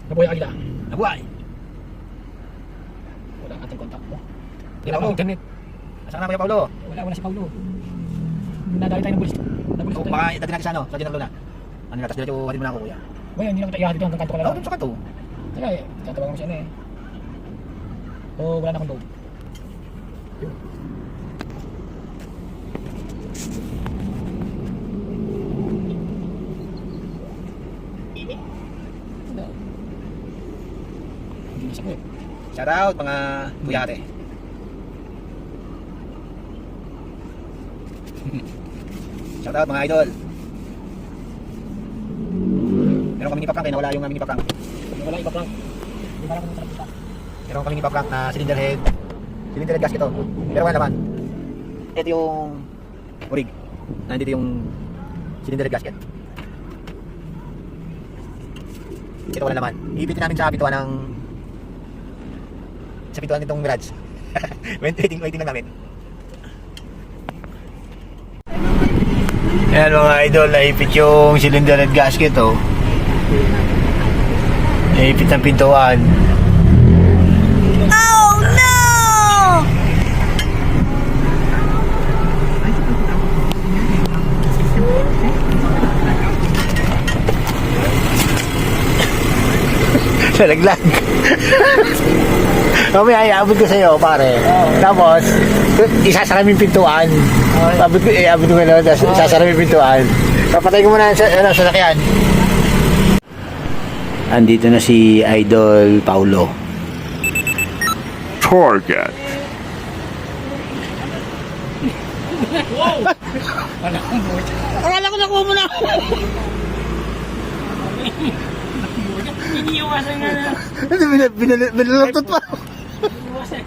Nabuhay ang agila. Nabuhay. Wala ang ating kontak mo. Kuya Paulo. Internet. Asan na Kuya Paulo? Wala si Paulo. Nadali tayo ng bulis. Nabulis Oh, tayo. baka itagin natin sa ano, sa General Luna. Ano na, tapos diretso hatid mo na ako kuya. Ngayon, hindi na kita ihatid dito hanggang kanto ka na Oo, lang. dun sa kanto. Kaya eh, tatawagan ko siya na eh. Oo, wala na akong load. Yun. Hindi na siya ko eh. Shout out mga kuya ate. Shout out mga idol. Meron kaming ipaprank, nawala yung aming ipaprank. Wala iba prank. Hindi ba lang kung sarap kita. Meron kaming ipaprank na cylinder head gasket to. Pero wala naman. Ito yung urig. Nandito yung cylinder head gasket. Ito wala naman. Iipitin namin sa pintuan ng nitong Mirage. waiting lang namin. Ayan mga idol, naipit yung cylinder head gasket oh. Naipit ang pintuan. Oh no! Nalaglag. Mamaya iabot ko sa'yo pare. Tapos isasara mo yung pintuan. Abot ko gano'n, tapos isasara mo yung pintuan. Papatay ko muna sa sasakyan. Andito na si Idol Paulo. Target. Akala ko nakuha mo na ako. Iniiwasan nga na. Binalaptot pa. Iniiwasan.